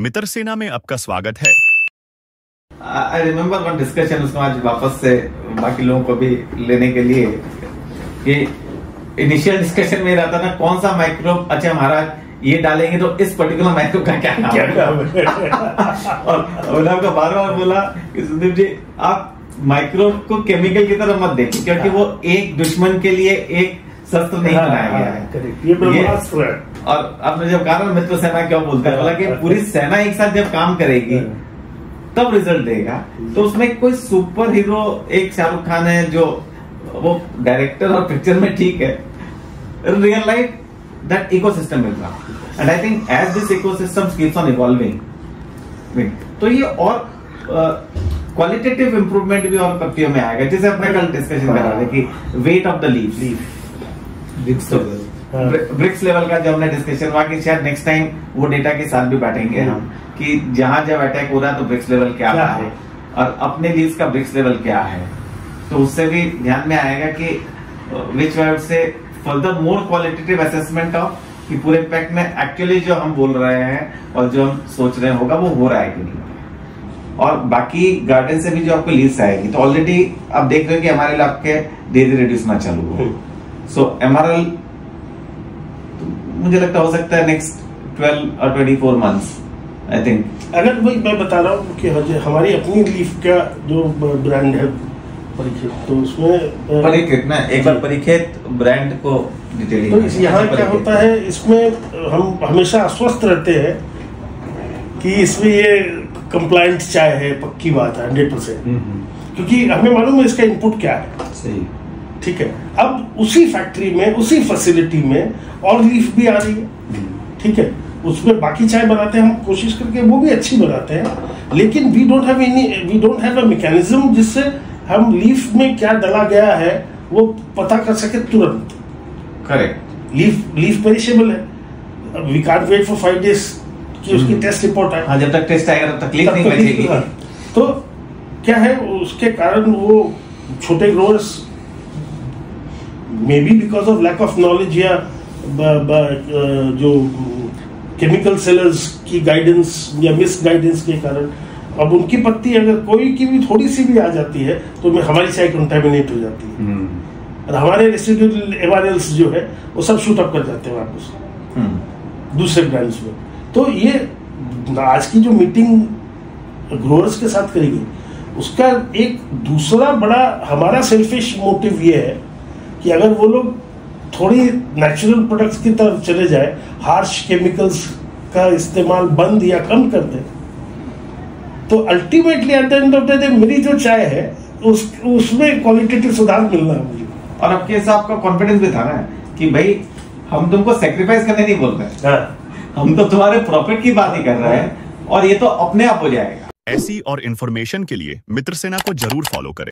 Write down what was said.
मित्र सेना में आपका स्वागत है। आई रिमेम्बर वन डिस्कशन, उसको आज वापस से बाकी लोगों को भी लेने के लिए, कि इनिशियल डिस्कशन में रहता था कौन सा माइक्रोब, अच्छा महाराज ये डालेंगे तो इस पर्टिकुलर माइक्रोब का क्या नाम है। और मैंने आपको बार बार बोला कि सुदीप जी, आप माइक्रोब को केमिकल की तरह मत देखिए, क्योंकि वो एक दुश्मन के लिए एक शस्त्र नहीं बनाया गया है, ये ब्रह्मास्त्र है। और आपने जब कहा ना मित्र सेना क्यों बोलते हैं, बोला कि पूरी सेना एक साथ जब काम करेगी तब रिजल्ट देगा। तो उसमें कोई सुपर हीरो एक शाहरुख खान है जो वो डायरेक्टर और पिक्चर में ठीक है, real life that ecosystem will come, and I think as this ecosystem keeps on evolving, तो ये और क्वालिटेटिव इंप्रूवमेंट भी और पत्तियों में आएगा। जैसे अपने कल डिस्कशन कर रहे थे कि weight of the leaf, brix level का जो हमने डिस्कशन हुआ कि शायद नेक्स्ट टाइम वो डेटा के साथ भी बैठेंगे हम, कि जहां जब अटैक हो रहा है तो ब्रिक्स लेवल क्या है और अपने लीव्स का ब्रिक्स लेवल क्या है, तो उससे भी ध्यान में आएगा कि विच वर्ड से further more qualitative assessment of कि पूरे पैक में एक्चुअली जो हम बोल रहे हैं और जो हम सोच रहे होगा वो हो रहा है कि नहीं। और बाकी गार्डन से भी जो आपको लीव्स आएगी, तो ऑलरेडी आप देख रहे हो कि हमारे लैब के डेजी रिड्यूस ना चालू हो, सो एमआरएल मुझे लगता हो सकता है नेक्स्ट 12 और 24 मंथ्स आई थिंक। अगर वही मैं बता रहा हूँ कि हमारी अपनी लीफ का जो ब्रांड है परीखेत, तो उसमें परीखेत में एक बार परीखेत ब्रांड को डिटेल, तो यहाँ क्या होता है, इसमें हम हमेशा आश्वस्त रहते हैं कि इसमें ये कंप्लायंट चाय है, पक्की बात है 100%, क्योंकि हमें मालूम है इसका इनपुट क्या है। सही, ठीक है। अब उसी फैक्ट्री में, उसी फैसिलिटी में और लीफ भी आ रही है, ठीक है, उसमें बाकी चाय बनाते हैं हम, कोशिश करके वो भी अच्छी बनाते हैं, लेकिन we don't have a mechanism जिससे हम लीफ में क्या डाला गया है वो पता कर सके तुरंत। करेक्ट, लीफ पेरिशेबल है, we can't wait for 5 days कि उसकी टेस्ट रिपोर्ट आए। हाँ, जब तक टेस्ट आएगा तब तकलीफ नहीं बचेगी। तो क्या है, उसके कारण वो छोटे growers may be because of lack of knowledge या जो केमिकल सेलर्स की गाइडेंस या मिस गाइडेंस के कारण, अब उनकी पत्ती अगर कोई की भी थोड़ी सी भी आ जाती है तो हमारी चाय कंटामिनेट हो जाती है, और हमारे रेसिड्यूअल एमआरएल्स जो है वो सब शूट अप कर जाते हैं वापस दूसरे ब्रांड्स में। तो ये आज की जो मीटिंग ग्रोअर्स के साथ करेगी, उसका एक दूसरा बड़ा हमारा सेल्फिश मोटिव ये है कि अगर वो लोग थोड़ी नेचुरल प्रोडक्ट्स की तरफ चले जाए, हार्श केमिकल्स का इस्तेमाल बंद या कम कर दे, तो ultimately at the end of the day मेरी जो चाय है उसमें क्वालिटेटिव सुधार मिलना है मुझे। और आपके हिसाब का कॉन्फिडेंस भी था ना कि भाई हम तुमको सेक्रीफाइस करने नहीं बोल रहे, हम तो तुम्हारे प्रॉफिट की बात ही कर रहे हैं, और ये तो अपने आप हो जाएगा। ऐसी और इन्फॉर्मेशन के लिए मित्र सेना को जरूर फॉलो करें।